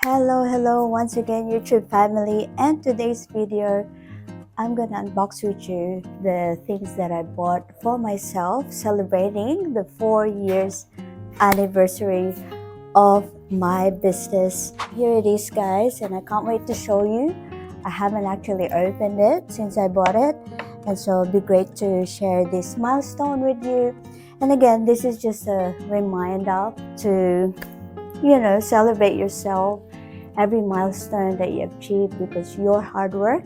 Hello once again YouTube family, and today's video I'm gonna unbox with you the things that I bought for myself celebrating the 4 years anniversary of my business. Here it is guys, and I can't wait to show you. I haven't actually opened it since I bought it, and so it'll be great to share this milestone with you. And again, this is just a reminder to celebrate yourself, every milestone that you achieve, because your hard work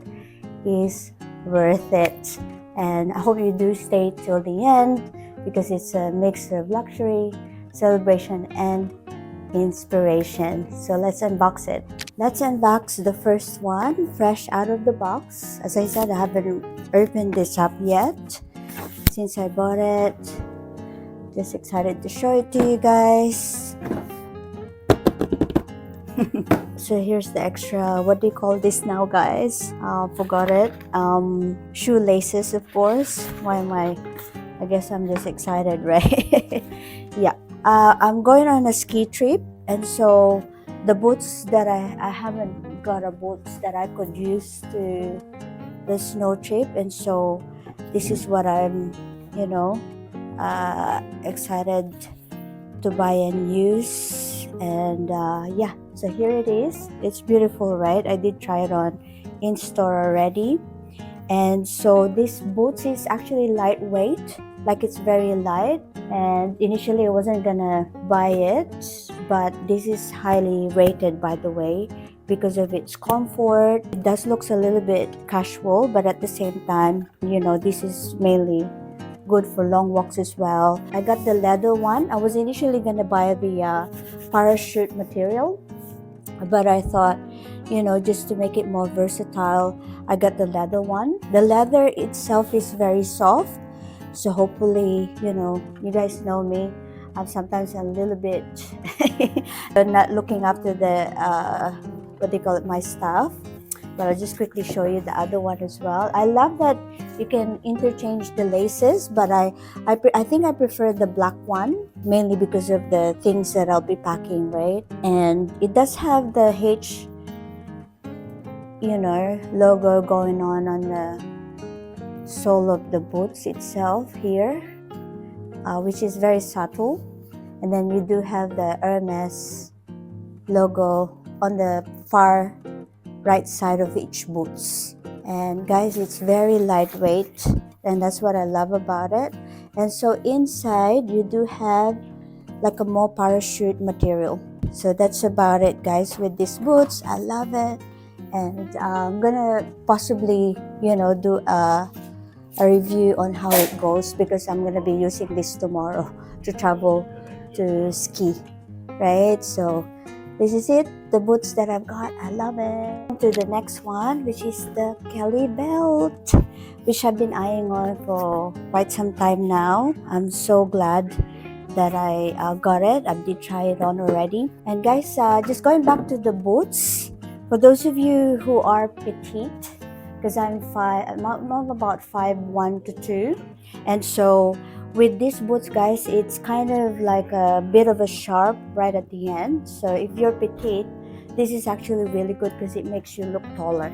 is worth it. And I hope you do stay till the end, because it's a mix of luxury, celebration, and inspiration. So let's unbox it. Let's unbox the first one, fresh out of the box. As I said, I haven't opened this up yet since I bought it. Just excited to show it to you guys. So here's the extra, what do you call this now guys? Forgot it. Shoelaces, of course. Why am I guess I'm just excited, right? Yeah. I'm going on a ski trip, and so the boots that I haven't got a boots that I could use to the snow trip, and so this is what I'm excited to buy and use. And yeah, so here it is. It's beautiful, right? I did try it on in store already. And so this boots is actually lightweight, like it's very light. And initially I wasn't gonna buy it, but this is highly rated, by the way, because of its comfort. It does looks a little bit casual, but at the same time, this is mainly good for long walks as well. I got the leather one. I was initially gonna buy the parachute material, but I thought, just to make it more versatile, I got the leather one. The leather itself is very soft, so hopefully, you guys know me, I'm sometimes a little bit not looking after the what they call it, my stuff. But I'll just quickly show you the other one as well. I love that you can interchange the laces, but I think I prefer the black one, mainly because of the things that I'll be packing, right? And it does have the H logo going on the sole of the boots itself here, which is very subtle. And then you do have the Hermès logo on the far right side of each boots. And guys, it's very lightweight, and that's what I love about it. And so inside you do have like a more parachute material. So that's about it guys with these boots. I love it, and I'm gonna possibly do a review on how it goes, because I'm gonna be using this tomorrow to travel to ski, right? So this is it, the boots that I've got. I love it. To the next one, which is the Kelly belt, which I've been eyeing on for quite some time now. I'm so glad that I got it. I did try it on already. And guys, just going back to the boots, for those of you who are petite, because I'm about 5'1" to 2, and so with these boots guys, it's kind of like a bit of a sharp right at the end. So if you're petite, this is actually really good because it makes you look taller,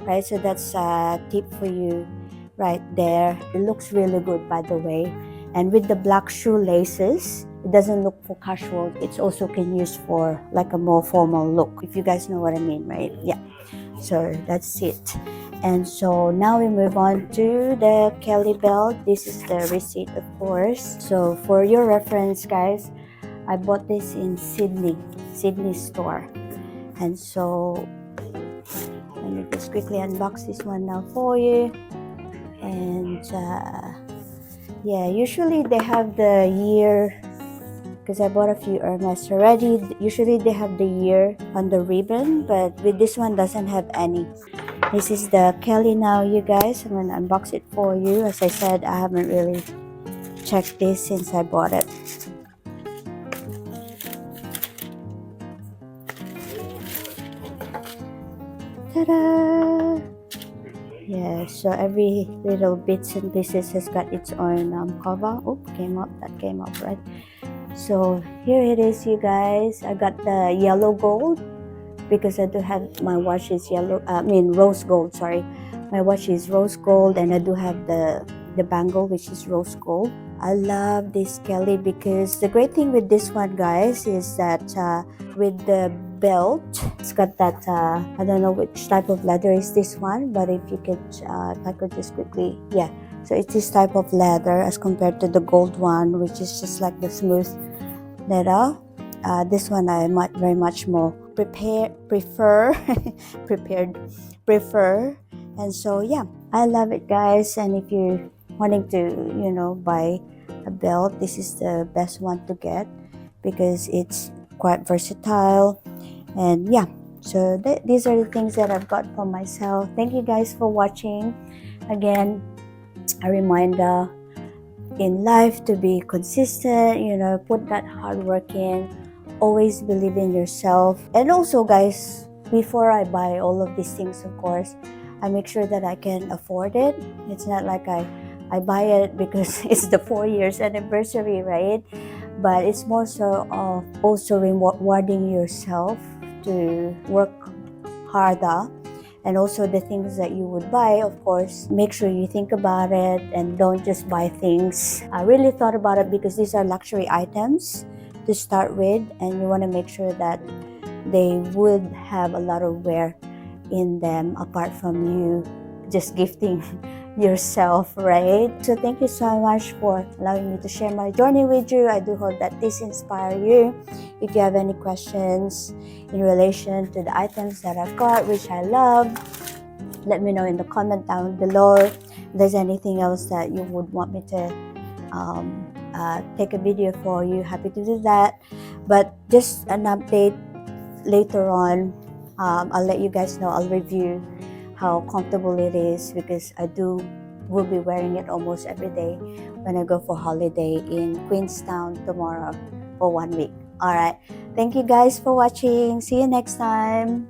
right? So that's a tip for you right there. It looks really good, by the way. And with the black shoelaces, it doesn't look for casual. It's also can use for like a more formal look, if you guys know what I mean, right? Yeah, so that's it. And so now we move on to the Kelly belt. This is the receipt, of course. So for your reference guys, I bought this in Sydney store. And so let me just quickly unbox this one now for you. And yeah, usually they have the year, because I bought a few Hermès already. Usually they have the year on the ribbon, but with this one doesn't have any. This is the Kelly now, you guys. I'm gonna unbox it for you. As I said, I haven't really checked this since I bought it. Ta-da! Yeah, so every little bits and pieces has got its own cover. Oh, that came up right. So here it is, you guys. I got the yellow gold because I do have my watch is rose gold, sorry. My watch is rose gold, and I do have the bangle which is rose gold. I love this Kelly because the great thing with this one, guys, is that with the belt, it's got that I don't know which type of leather is this one, but if you could if I could just quickly, yeah, so it's this type of leather as compared to the gold one, which is just like the smooth leather. This one I might very much more prefer and so yeah, I love it, guys. And if you're wanting to buy a belt, this is the best one to get because it's quite versatile. And yeah, so these are the things that I've got for myself. Thank you guys for watching. Again, a reminder in life to be consistent, put that hard work in, always believe in yourself. And also, guys, before I buy all of these things, of course, I make sure that I can afford it. It's not like I buy it because it's the 4 years anniversary, right? But it's more so of also rewarding yourself to work harder. And also the things that you would buy, of course, make sure you think about it and don't just buy things. I really thought about it because these are luxury items to start with, and you want to make sure that they would have a lot of wear in them apart from you just gifting yourself, right? So thank you so much for allowing me to share my journey with you. I do hope that this inspires you. If you have any questions in relation to the items that I've got, which I love, let me know in the comment down below. If there's anything else that you would want me to take a video for you, happy to do that. But just an update later on, I'll let you guys know. I'll review how comfortable it is because will be wearing it almost every day when I go for holiday in Queenstown tomorrow for 1 week. All right, thank you guys for watching. See you next time.